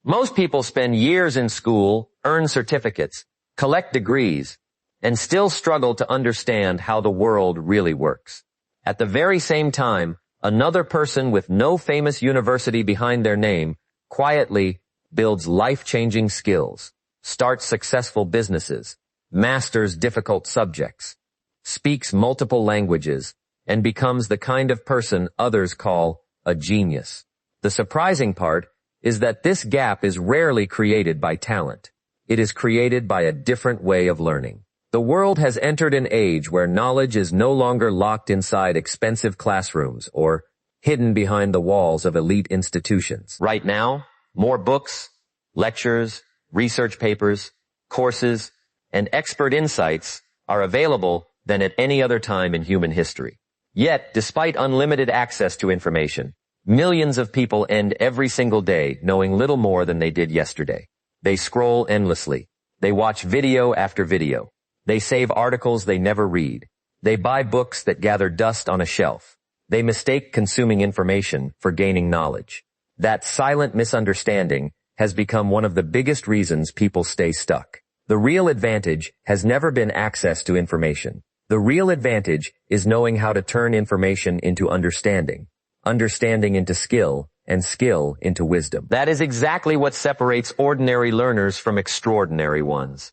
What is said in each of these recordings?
Most people spend years in school, earn certificates, collect degrees, and still struggle to understand how the world really works. At the very same time, another person with no famous university behind their name quietly builds life-changing skills, starts successful businesses, masters difficult subjects, speaks multiple languages, and becomes the kind of person others call a genius. The surprising part is that this gap is rarely created by talent. It is created by a different way of learning. The world has entered an age where knowledge is no longer locked inside expensive classrooms or hidden behind the walls of elite institutions. Right now, more books, lectures, research papers, courses, and expert insights are available than at any other time in human history. Yet, despite unlimited access to information, millions of people end every single day knowing little more than they did yesterday. They scroll endlessly. They watch video after video. They save articles they never read. They buy books that gather dust on a shelf. They mistake consuming information for gaining knowledge. That silent misunderstanding has become one of the biggest reasons people stay stuck. The real advantage has never been access to information. The real advantage is knowing how to turn information into understanding, understanding into skill, and skill into wisdom. That is exactly what separates ordinary learners from extraordinary ones.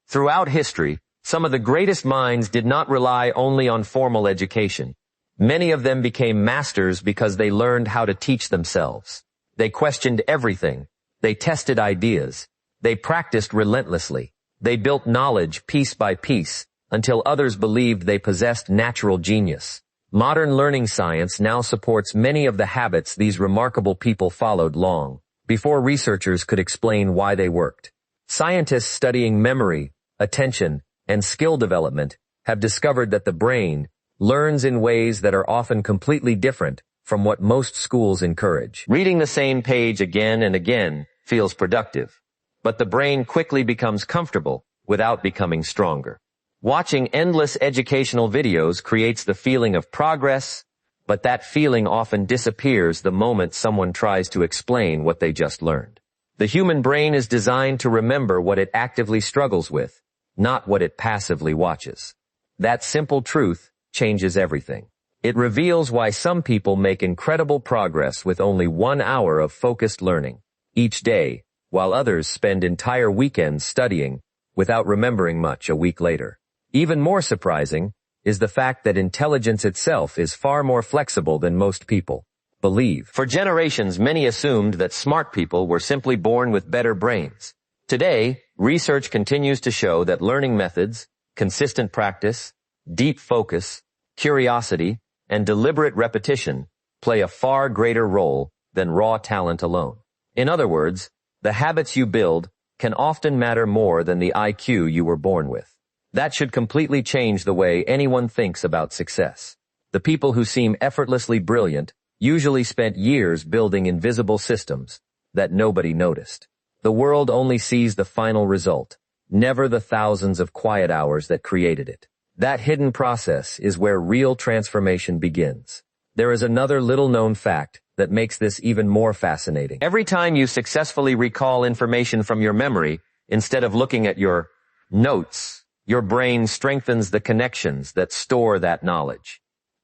Throughout history, some of the greatest minds did not rely only on formal education. Many of them became masters because they learned how to teach themselves. They questioned everything. They tested ideas. They practiced relentlessly. They built knowledge piece by piece until others believed they possessed natural genius. Modern learning science now supports many of the habits these remarkable people followed long before researchers could explain why they worked. Scientists studying memory, attention, and skill development have discovered that the brain learns in ways that are often completely different from what most schools encourage. Reading the same page again and again feels productive, but the brain quickly becomes comfortable without becoming stronger. Watching endless educational videos creates the feeling of progress, but that feeling often disappears the moment someone tries to explain what they just learned. The human brain is designed to remember what it actively struggles with, not what it passively watches. That simple truth changes everything. It reveals why some people make incredible progress with only 1 hour of focused learning each day, while others spend entire weekends studying without remembering much a week later. Even more surprising is the fact that intelligence itself is far more flexible than most people believe. For generations, many assumed that smart people were simply born with better brains. Today, research continues to show that learning methods, consistent practice, deep focus, curiosity, and deliberate repetition play a far greater role than raw talent alone. In other words, the habits you build can often matter more than the IQ you were born with. That should completely change the way anyone thinks about success. The people who seem effortlessly brilliant usually spent years building invisible systems that nobody noticed. The world only sees the final result, never the thousands of quiet hours that created it. That hidden process is where real transformation begins. There is another little-known fact that makes this even more fascinating. Every time you successfully recall information from your memory, instead of looking at your notes, your brain strengthens the connections that store that knowledge.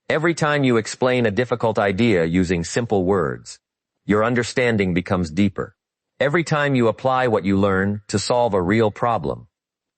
Every time you explain a difficult idea using simple words, your understanding becomes deeper. Every time you apply what you learn to solve a real problem,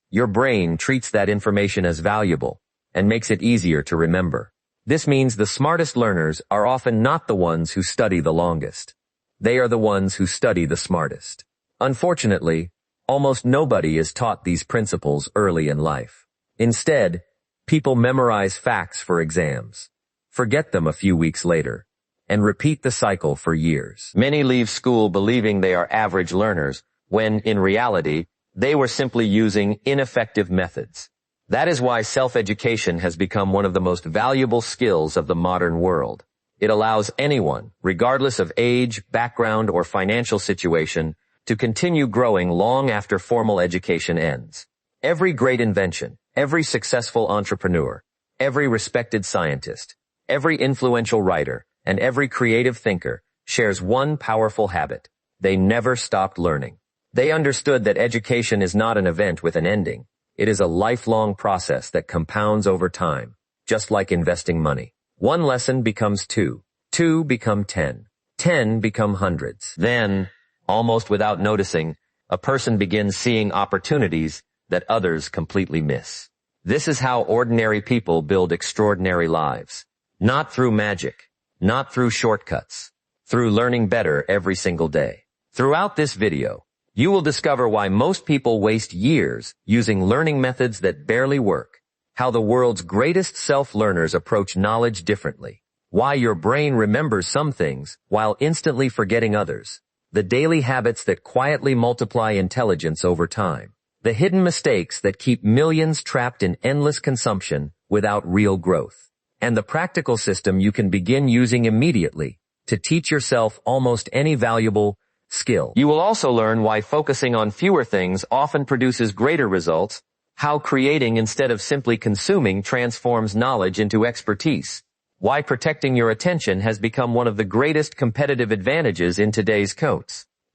your brain treats that information as valuable and makes it easier to remember. This means the smartest learners are often not the ones who study the longest. They are the ones who study the smartest. Unfortunately, almost nobody is taught these principles early in life. Instead, people memorize facts for exams, forget them a few weeks later, and repeat the cycle for years. Many leave school believing they are average learners, when, in reality, they were simply using ineffective methods. That is why self-education has become one of the most valuable skills of the modern world. It allows anyone, regardless of age, background, or financial situation, to continue growing long after formal education ends. Every great invention, every successful entrepreneur, every respected scientist, every influential writer, and every creative thinker shares one powerful habit. They never stopped learning. They understood that education is not an event with an ending. It is a lifelong process that compounds over time, just like investing money. One lesson becomes two. Two become 10. 10 become hundreds. Then, almost without noticing, a person begins seeing opportunities that others completely miss. This is how ordinary people build extraordinary lives. Not through magic, not through shortcuts, through learning better every single day. Throughout this video, you will discover why most people waste years using learning methods that barely work, how the world's greatest self-learners approach knowledge differently, why your brain remembers some things while instantly forgetting others, the daily habits that quietly multiply intelligence over time, the hidden mistakes that keep millions trapped in endless consumption without real growth, and the practical system you can begin using immediately to teach yourself almost any valuable skill. You will also learn why focusing on fewer things often produces greater results, how creating instead of simply consuming transforms knowledge into expertise, why protecting your attention has become one of the greatest competitive advantages in today's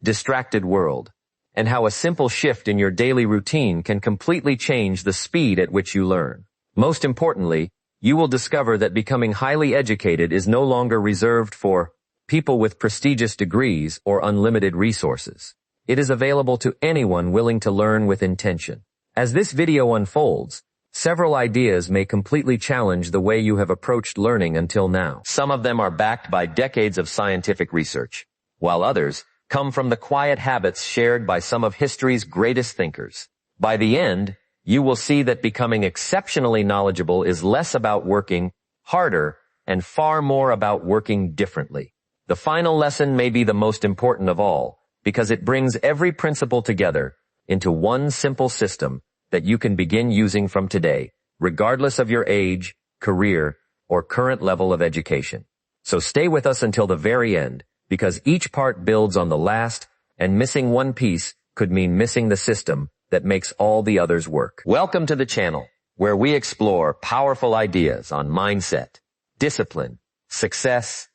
distracted world, and how a simple shift in your daily routine can completely change the speed at which you learn. Most importantly, you will discover that becoming highly educated is no longer reserved for people with prestigious degrees or unlimited resources. It is available to anyone willing to learn with intention. As this video unfolds, several ideas may completely challenge the way you have approached learning until now. Some of them are backed by decades of scientific research, while others come from the quiet habits shared by some of history's greatest thinkers. By the end, you will see that becoming exceptionally knowledgeable is less about working harder and far more about working differently. The final lesson may be the most important of all, because it brings every principle together into one simple system that you can begin using from today, regardless of your age, career, or current level of education. So stay with us until the very end, because each part builds on the last, and missing one piece could mean missing the system that makes all the others work. Welcome to the channel, where we explore powerful ideas on mindset, discipline, success,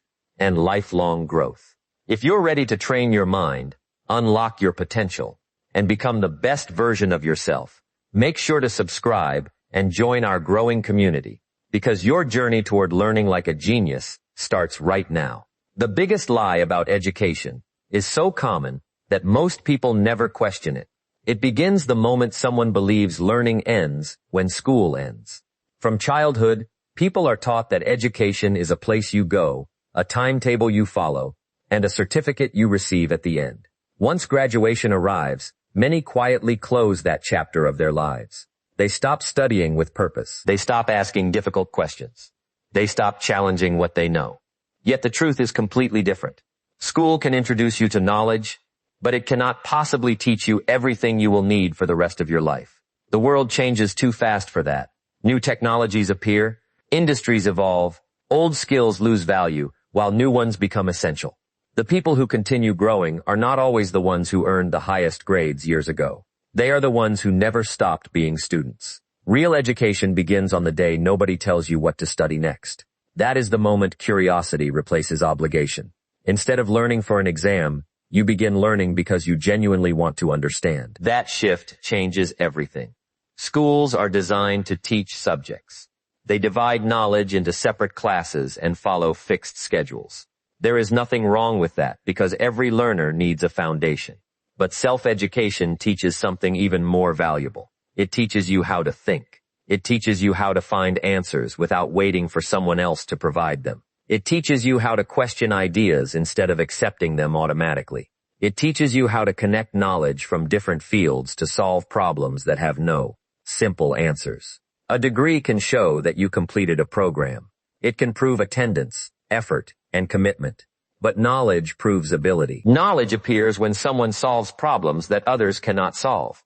and lifelong growth. If you're ready to train your mind, unlock your potential, and become the best version of yourself, make sure to subscribe and join our growing community, because your journey toward learning like a genius starts right now. The biggest lie about education is so common that most people never question it. It begins the moment someone believes learning ends when school ends. From childhood, people are taught that education is a place you go, a timetable you follow, and a certificate you receive at the end. Once graduation arrives, many quietly close that chapter of their lives. They stop studying with purpose. They stop asking difficult questions. They stop challenging what they know. Yet the truth is completely different. School can introduce you to knowledge, but it cannot possibly teach you everything you will need for the rest of your life. The world changes too fast for that. New technologies appear, industries evolve, old skills lose value, while new ones become essential. The people who continue growing are not always the ones who earned the highest grades years ago. They are the ones who never stopped being students. Real education begins on the day nobody tells you what to study next. That is the moment curiosity replaces obligation. Instead of learning for an exam, you begin learning because you genuinely want to understand. That shift changes everything. Schools are designed to teach subjects. They divide knowledge into separate classes and follow fixed schedules. There is nothing wrong with that because every learner needs a foundation. But self-education teaches something even more valuable. It teaches you how to think. It teaches you how to find answers without waiting for someone else to provide them. It teaches you how to question ideas instead of accepting them automatically. It teaches you how to connect knowledge from different fields to solve problems that have no simple answers. A degree can show that you completed a program. It can prove attendance, effort, and commitment. But knowledge proves ability. Knowledge appears when someone solves problems that others cannot solve.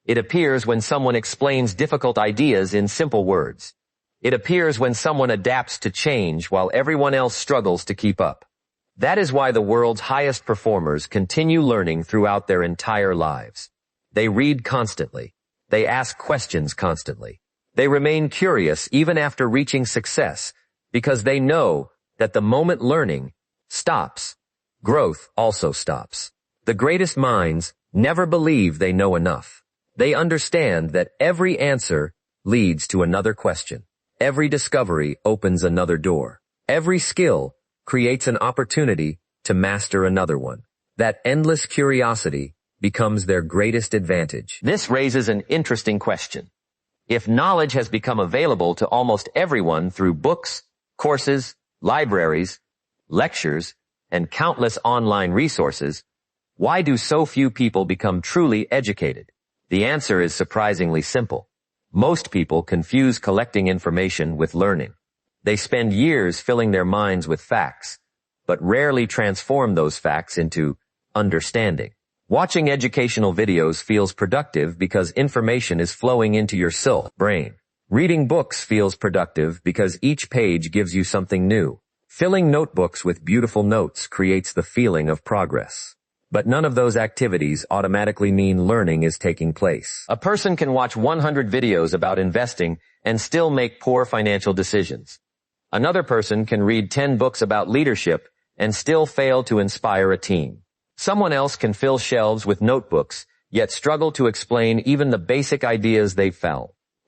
It appears when someone explains difficult ideas in simple words. It appears when someone adapts to change while everyone else struggles to keep up. That is why the world's highest performers continue learning throughout their entire lives. They read constantly. They ask questions constantly. They remain curious even after reaching success because they know that the moment learning stops, growth also stops. The greatest minds never believe they know enough. They understand that every answer leads to another question. Every discovery opens another door. Every skill creates an opportunity to master another one. That endless curiosity becomes their greatest advantage. This raises an interesting question. If knowledge has become available to almost everyone through books, courses, libraries, lectures, and countless online resources, why do so few people become truly educated? The answer is surprisingly simple. Most people confuse collecting information with learning. They spend years filling their minds with facts, but rarely transform those facts into understanding. Watching educational videos feels productive because information is flowing into your brain. Reading books feels productive because each page gives you something new. Filling notebooks with beautiful notes creates the feeling of progress. But none of those activities automatically mean learning is taking place. A person can watch 100 videos about investing and still make poor financial decisions. Another person can read 10 books about leadership and still fail to inspire a team. Someone else can fill shelves with notebooks, yet struggle to explain even the basic ideas they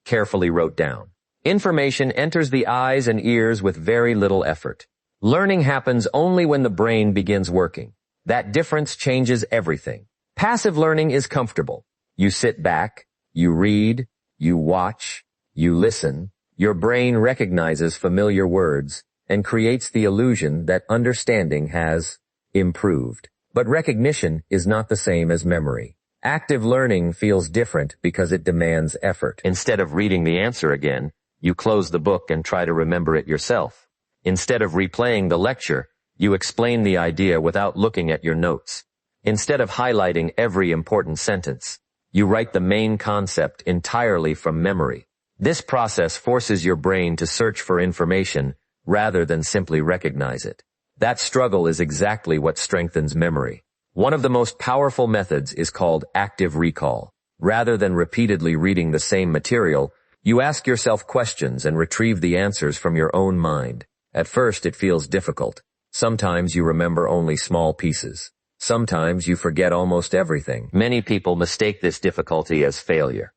carefully wrote down. Information enters the eyes and ears with very little effort. Learning happens only when the brain begins working. That difference changes everything. Passive learning is comfortable. You sit back, you read, you watch, you listen. Your brain recognizes familiar words and creates the illusion that understanding has improved. But recognition is not the same as memory. Active learning feels different because it demands effort. Instead of reading the answer again, you close the book and try to remember it yourself. Instead of replaying the lecture, you explain the idea without looking at your notes. Instead of highlighting every important sentence, you write the main concept entirely from memory. This process forces your brain to search for information rather than simply recognize it. That struggle is exactly what strengthens memory. One of the most powerful methods is called active recall. Rather than repeatedly reading the same material, you ask yourself questions and retrieve the answers from your own mind. At first, it feels difficult. Sometimes you remember only small pieces. Sometimes you forget almost everything. Many people mistake this difficulty as failure.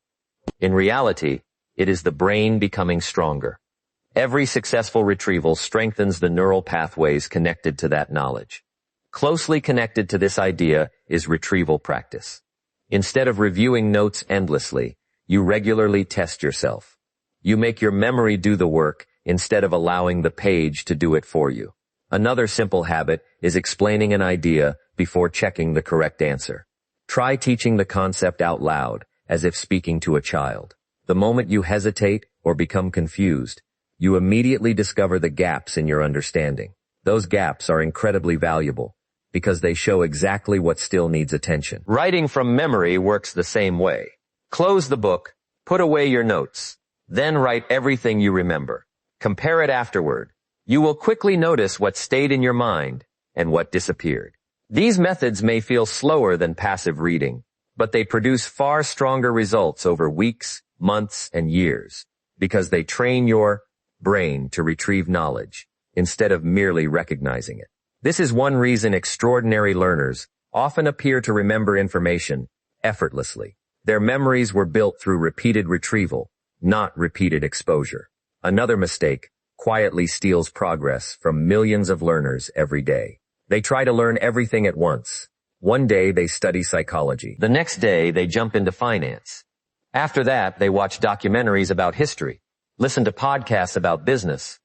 In reality, it is the brain becoming stronger. Every successful retrieval strengthens the neural pathways connected to that knowledge. Closely connected to this idea is retrieval practice. Instead of reviewing notes endlessly, you regularly test yourself. You make your memory do the work instead of allowing the page to do it for you. Another simple habit is explaining an idea before checking the correct answer. Try teaching the concept out loud, as if speaking to a child. The moment you hesitate or become confused, you immediately discover the gaps in your understanding. Those gaps are incredibly valuable because they show exactly what still needs attention. Writing from memory works the same way. Close the book, put away your notes, then write everything you remember. Compare it afterward. You will quickly notice what stayed in your mind and what disappeared. These methods may feel slower than passive reading, but they produce far stronger results over weeks, months, and years because they train your brain to retrieve knowledge instead of merely recognizing it. This is one reason extraordinary learners often appear to remember information effortlessly. Their memories were built through repeated retrieval, not repeated exposure. Another mistake quietly steals progress from millions of learners every day. They try to learn everything at once. One day they study psychology. The next day they jump into finance. After that, they watch documentaries about history, listen to podcasts about business,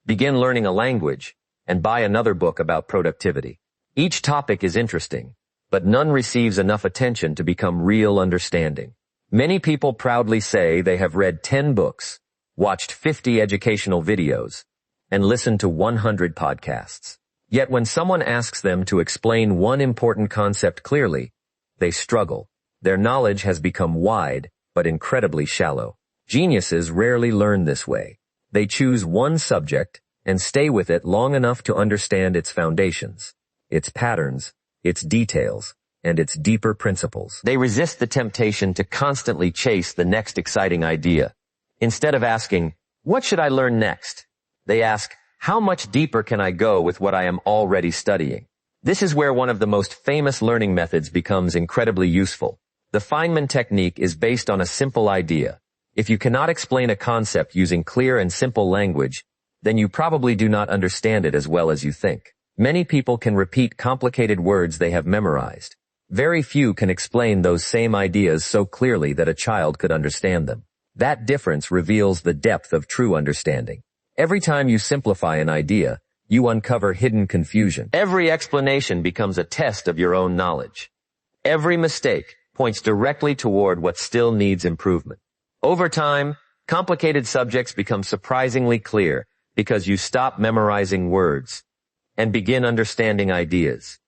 begin learning a language, and buy another book about productivity. Each topic is interesting, but none receives enough attention to become real understanding. Many people proudly say they have read 10 books, watched 50 educational videos, and listened to 100 podcasts. Yet when someone asks them to explain one important concept clearly, they struggle. Their knowledge has become wide, but incredibly shallow. Geniuses rarely learn this way. They choose one subject and stay with it long enough to understand its foundations, its patterns, its details, and its deeper principles. They resist the temptation to constantly chase the next exciting idea. Instead of asking, "What should I learn next?" they ask, "How much deeper can I go with what I am already studying?" This is where one of the most famous learning methods becomes incredibly useful. The Feynman technique is based on a simple idea. If you cannot explain a concept using clear and simple language, then you probably do not understand it as well as you think. Many people can repeat complicated words they have memorized. Very few can explain those same ideas so clearly that a child could understand them. That difference reveals the depth of true understanding. Every time you simplify an idea, you uncover hidden confusion. Every explanation becomes a test of your own knowledge. Every mistake points directly toward what still needs improvement. Over time, complicated subjects become surprisingly clear because you stop memorizing words and begin understanding ideas.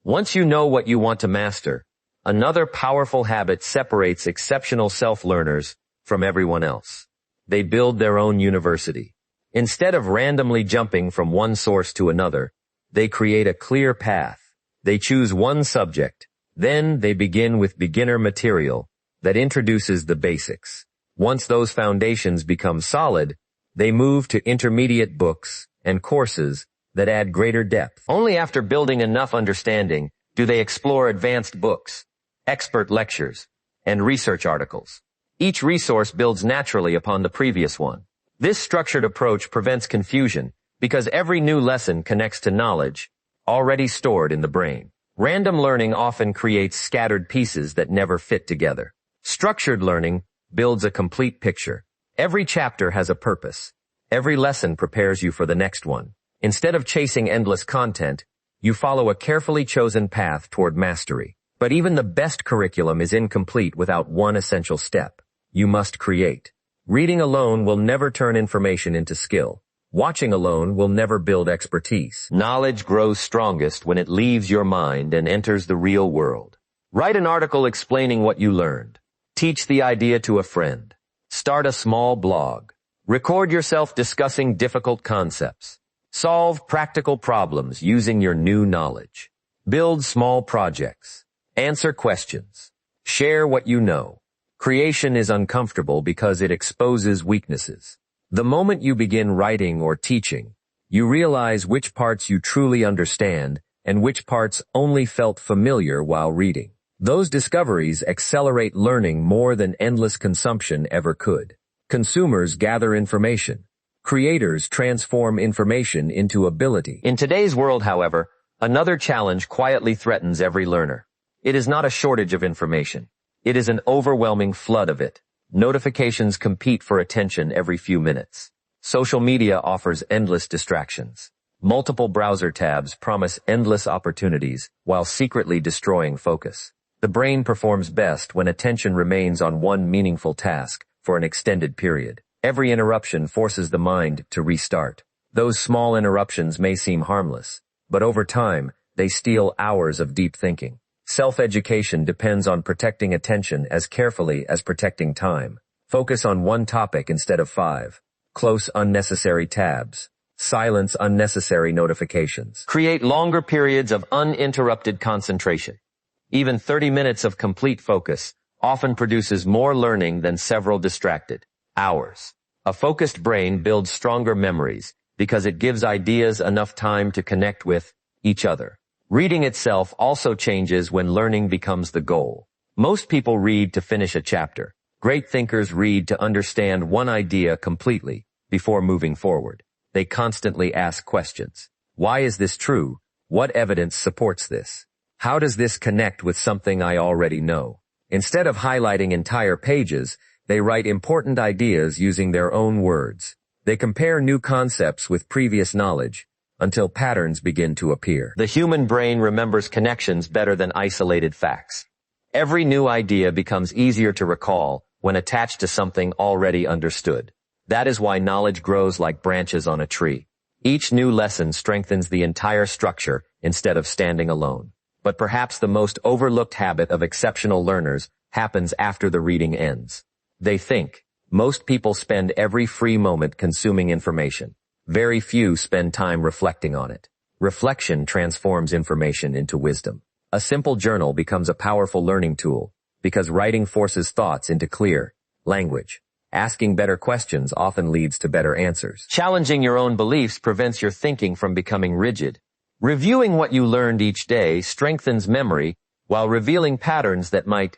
Once you know what you want to master, another powerful habit separates exceptional self-learners from everyone else. They build their own university. Instead of randomly jumping from one source to another, they create a clear path. They choose one subject. Then they begin with beginner material that introduces the basics. Once those foundations become solid, they move to intermediate books and courses that add greater depth. Only after building enough understanding do they explore advanced books, expert lectures, and research articles. Each resource builds naturally upon the previous one. This structured approach prevents confusion because every new lesson connects to knowledge already stored in the brain. Random learning often creates scattered pieces that never fit together. Structured learning builds a complete picture. Every chapter has a purpose. Every lesson prepares you for the next one. Instead of chasing endless content, you follow a carefully chosen path toward mastery. But even the best curriculum is incomplete without one essential step. You must create. Reading alone will never turn information into skill. Watching alone will never build expertise. Knowledge grows strongest when it leaves your mind and enters the real world. Write an article explaining what you learned. Teach the idea to a friend. Start a small blog. Record yourself discussing difficult concepts. Solve practical problems using your new knowledge. Build small projects. Answer questions. Share what you know. Creation is uncomfortable because it exposes weaknesses. The moment you begin writing or teaching, you realize which parts you truly understand and which parts only felt familiar while reading. Those discoveries accelerate learning more than endless consumption ever could. Consumers gather information. Creators transform information into ability. In today's world, however, another challenge quietly threatens every learner. It is not a shortage of information. It is an overwhelming flood of it. Notifications compete for attention every few minutes. Social media offers endless distractions. Multiple browser tabs promise endless opportunities while secretly destroying focus. The brain performs best when attention remains on one meaningful task for an extended period. Every interruption forces the mind to restart. Those small interruptions may seem harmless, but over time, they steal hours of deep thinking. Self-education depends on protecting attention as carefully as protecting time. Focus on one topic instead of 5. Close unnecessary tabs. Silence unnecessary notifications. Create longer periods of uninterrupted concentration. Even 30 minutes of complete focus often produces more learning than several distracted hours. A focused brain builds stronger memories because it gives ideas enough time to connect with each other. Reading itself also changes when learning becomes the goal. Most people read to finish a chapter. Great thinkers read to understand one idea completely before moving forward. They constantly ask questions. Why is this true? What evidence supports this? How does this connect with something I already know? Instead of highlighting entire pages, they write important ideas using their own words. They compare new concepts with previous knowledge until patterns begin to appear. The human brain remembers connections better than isolated facts. Every new idea becomes easier to recall when attached to something already understood. That is why knowledge grows like branches on a tree. Each new lesson strengthens the entire structure instead of standing alone. But perhaps the most overlooked habit of exceptional learners happens after the reading ends. They think. Most people spend every free moment consuming information. Very few spend time reflecting on it. Reflection transforms information into wisdom. A simple journal becomes a powerful learning tool because writing forces thoughts into clear language. Asking better questions often leads to better answers. Challenging your own beliefs prevents your thinking from becoming rigid. Reviewing what you learned each day strengthens memory while revealing patterns that might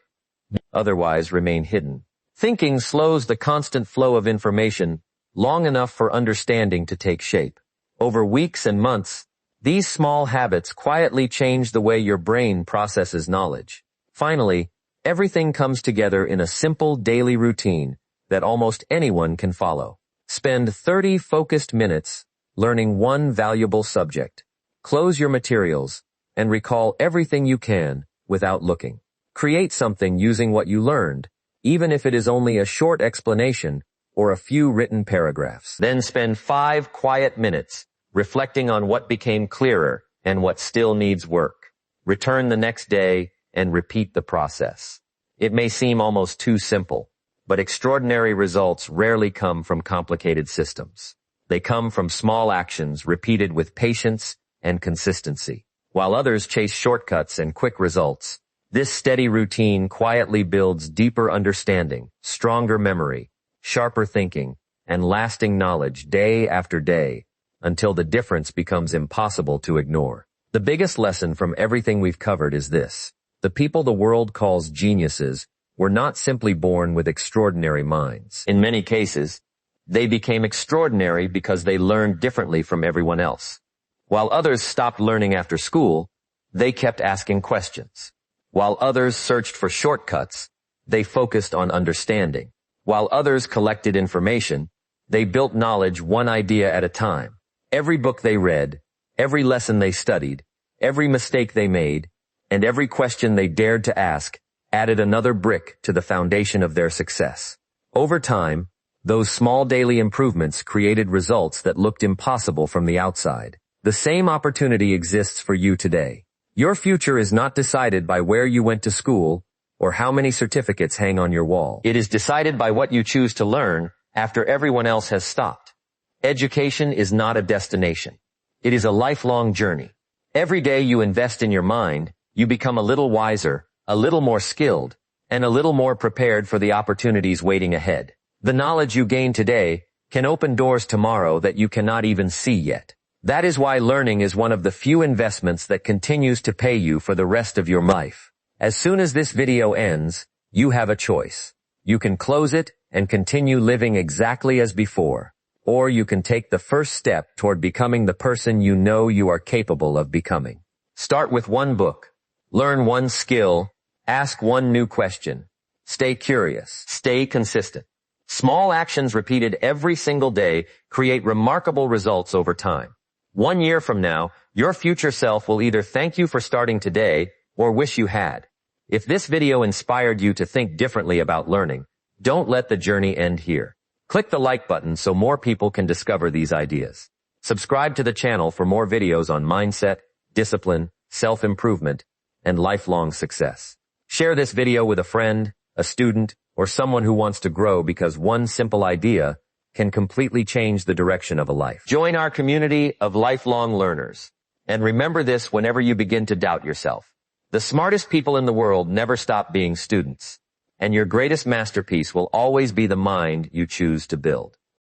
otherwise remain hidden. Thinking slows the constant flow of information long enough for understanding to take shape. Over weeks and months, these small habits quietly change the way your brain processes knowledge. Finally, everything comes together in a simple daily routine that almost anyone can follow. Spend 30 focused minutes learning one valuable subject. Close your materials and recall everything you can without looking. Create something using what you learned, even if it is only a short explanation or a few written paragraphs. Then spend 5 quiet minutes reflecting on what became clearer and what still needs work. Return the next day and repeat the process. It may seem almost too simple, but extraordinary results rarely come from complicated systems. They come from small actions repeated with patience and consistency. While others chase shortcuts and quick results, this steady routine quietly builds deeper understanding, stronger memory, sharper thinking, and lasting knowledge day after day until the difference becomes impossible to ignore. The biggest lesson from everything we've covered is this. The people the world calls geniuses were not simply born with extraordinary minds. In many cases, they became extraordinary because they learned differently from everyone else. While others stopped learning after school, they kept asking questions. While others searched for shortcuts, they focused on understanding. While others collected information, they built knowledge one idea at a time. Every book they read, every lesson they studied, every mistake they made, and every question they dared to ask added another brick to the foundation of their success. Over time, those small daily improvements created results that looked impossible from the outside. The same opportunity exists for you today. Your future is not decided by where you went to school or how many certificates hang on your wall. It is decided by what you choose to learn after everyone else has stopped. Education is not a destination. It is a lifelong journey. Every day you invest in your mind, you become a little wiser, a little more skilled, and a little more prepared for the opportunities waiting ahead. The knowledge you gain today can open doors tomorrow that you cannot even see yet. That is why learning is one of the few investments that continues to pay you for the rest of your life. As soon as this video ends, you have a choice. You can close it and continue living exactly as before, or you can take the first step toward becoming the person you know you are capable of becoming. Start with one book. Learn one skill. Ask one new question. Stay curious. Stay consistent. Small actions repeated every single day create remarkable results over time. 1 year from now, your future self will either thank you for starting today or wish you had. If this video inspired you to think differently about learning, don't let the journey end here. Click the like button so more people can discover these ideas. Subscribe to the channel for more videos on mindset, discipline, self-improvement, and lifelong success. Share this video with a friend, a student, or someone who wants to grow because one simple idea can completely change the direction of a life. Join our community of lifelong learners. And remember this whenever you begin to doubt yourself. The smartest people in the world never stop being students. And your greatest masterpiece will always be the mind you choose to build.